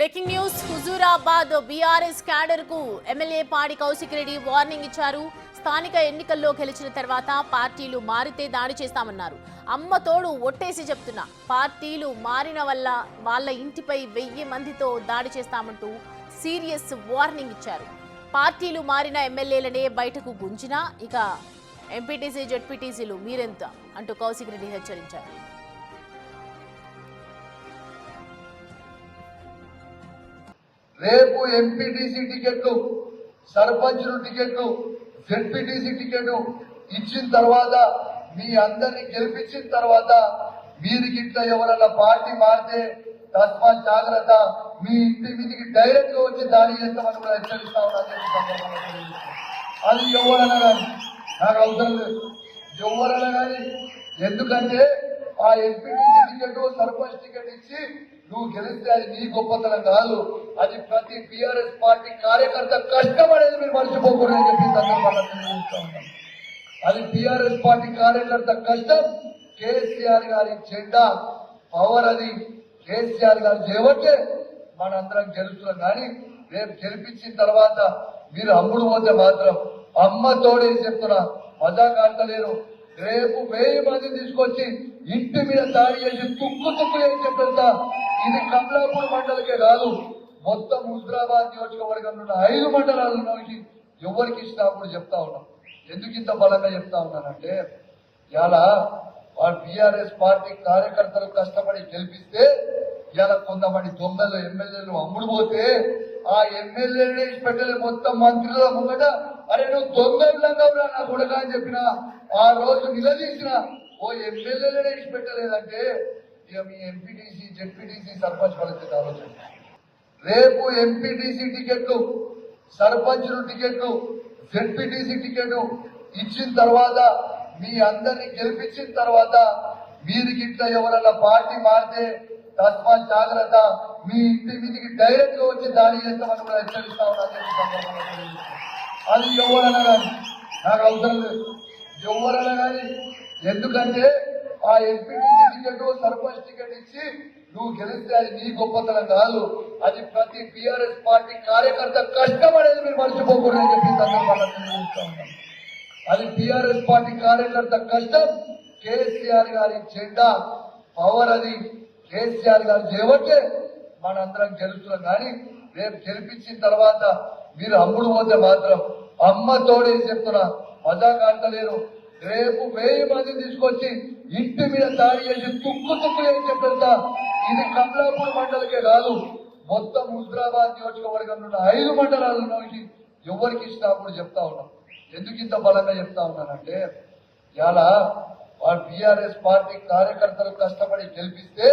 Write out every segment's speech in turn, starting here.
Breaking news Huzurabad BRS cadre కు MLA పాడి Kaushik Reddy warning ఇచ్చారు. స్థానిక ఎన్నికల్లో గెలిచిన తర్వాత పార్టీలు మారితే దాడి చేస్తామన్నారు. అమ్మ తోడు ఒట్టేసి చెప్తున్నా, పార్టీలు మారిన వల్ల వాళ్ళ ఇంటిపై 1000 మందితో దాడి చేస్తామంటూ సీరియస్ వార్నింగ్ ఇచ్చారు. పార్టీలు మారిన ఎమ్మెల్యేలనే బయటకు గుంజినా ఇక ఎంపీటీసీ జెడ్పీటీసీలు మీరెంత అంటూ కౌశిక్ రెడ్డి హెచ్చరించారు. రేపు ఎంపీటీసీ టికెట్లు, సర్పంచులు టికెట్లు, జెడ్పీటీసీ టికెట్లు ఇచ్చిన తర్వాత మీ అందరినీ గెలిపించిన తర్వాత మీరు గిట్ల ఎవరన్నా పార్టీ మారితే తస్మా జాగ్రత్త, మీ ఇంటి మీదికి డైరెక్ట్ గా వచ్చి దాడి చేస్తామని కూడా హెచ్చరిస్తా ఉన్నా. అది ఎవరన్నా కానీ నాకు అవసరం లేదు, ఎవరన్నా కానీ. ఎందుకంటే ఆ ఎంపీటీసీ టికెట్, సర్పంచ్ టికెట్ ఇచ్చి నువ్వు గెలిస్తే అది నీ గొప్పతనం కాదు, అది ప్రతి టీఆర్ఎస్ పార్టీ కార్యకర్త కష్టం అనేది మీరు మర్చిపోకూడదు అని చెప్పి సందర్భంగా తెలియజేస్తా ఉన్నాం. అది టీఆర్ఎస్ పార్టీ కార్యకర్త కష్టం. కేసీఆర్ గారి జెండా పవర్, అది కేసీఆర్ గారు చేయబట్టే మనందరం గెలుస్తున్నాం. కానీ రేపు గెలిపించిన తర్వాత మీరు అమ్ముడు పోతే మాత్రం అమ్మ తోడేసి చెప్తున్నా, మజా కాడతలేరు. రేపు 1000 మందిని తీసుకొచ్చి ఇంటి మీద దాడి చేసి తుక్కు చేసి చెప్తా. ఇది కమలాపూర్ మండలికే కాదు, మొత్తం హుజూరాబాద్ నియోజకవర్గంలో ఉన్న 5 మండలాలకి ఎవరికి ఇచ్చినా కూడా చెప్తా ఉన్నాం. ఎందుకు ఇంత బలంగా చెప్తా ఉన్నానంటే, ఇలా వాళ్ళ టీఆర్ఎస్ పార్టీ కార్యకర్తలు కష్టపడి గెలిపిస్తే ఇలా కొంతమంది దొంగలు ఎమ్మెల్యేలు అమ్ముడు పోతే ఆ ఎమ్మెల్యేలనే పెట్టలే మొత్తం మంత్రుల ముంగట, అరే నువ్వు దొంగలంగా నా కొడక అని చెప్పిన ఆ రోజు నిలదీసిన ఓ ఎమ్మెల్యేలనే పెట్టలేదంటే ఇక మీ ఎంపీటీసీ జెడ్పీటీసీ సర్పంచ్ పరిస్థితి ఆలోచన. రేపు ఎంపీటీసీ టికెట్లు, సర్పంచులు టికెట్లు, జెడ్పీటీసీ టికెట్ ఇచ్చిన తర్వాత మీ అందరినీ గెలిపించిన తర్వాత మీరు గిట్ల ఎవరన్నా పార్టీ మారితే తస్మా జాగ్రత్త, మీ ఇంటి మీదికి డైరెక్ట్ గా వచ్చి దాడి చేస్తామని కూడా హెచ్చరిస్తా ఉన్నా. అది ఎవరన్నా కానీ నాకు అవసరం లేదు, ఎవరన్నా కానీ. ఎందుకంటే ఆ ఎంపీటీసీ టికెట్, సర్పంచ్ టికెట్ ఇచ్చి నువ్వు గెలిస్తే అది నీ గొప్పతనం కాదు, అది ప్రతి టీఆర్ఎస్ పార్టీ కార్యకర్త కష్టం అనేది మీరు మర్చిపోకూడదు అని చెప్పి సందర్భంగా తెలియజేస్తా ఉన్నాం. అది టీఆర్ఎస్ పార్టీ కార్యకర్త కష్టం. కేసీఆర్ గారి జెండా పవర్, అది కేసీఆర్ గారు చేయబట్టే మనందరం గెలుస్తున్నాం. కానీ రేపు గెలిపించిన తర్వాత మీరు అమ్ముడు పోతే మాత్రం అమ్మ తోడేసి చెప్తున్నా, మజా కాడతలేరు. రేపు 1000 మందిని తీసుకొచ్చి ఇంటి మీద దాడి చేసి తుక్కు చేసి చెప్తా. ఇది కమలాపూర్ మండలికే కాదు, మొత్తం హుజూరాబాద్ నియోజకవర్గంలో ఉన్న 5 మండలాలకి ఎవరికి ఇచ్చినా కూడా చెప్తా ఉన్నాం. ఎందుకు ఇంత బలంగా చెప్తా ఉన్నానంటే, ఇలా వాళ్ళ టీఆర్ఎస్ పార్టీ కార్యకర్తలు కష్టపడి గెలిపిస్తే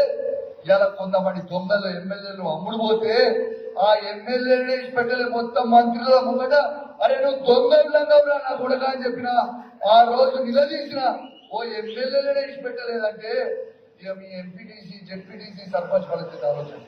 ఇలా కొంతమంది దొంగలు ఎమ్మెల్యేలు అమ్ముడు పోతే ఆ ఎమ్మెల్యేలనే పెట్టలే మొత్తం మంత్రుల ముంగట, అరే నువ్వు దొంగలంగా నా కొడక అని చెప్పిన ఆ రోజు నిలదీసిన ఓ ఎమ్మెల్యేలనే పెట్టలేదంటే ఇక మీ ఎంపీటీసీ జెడ్పీటీసీ సర్పంచ్ పరిస్థితి ఆలోచన.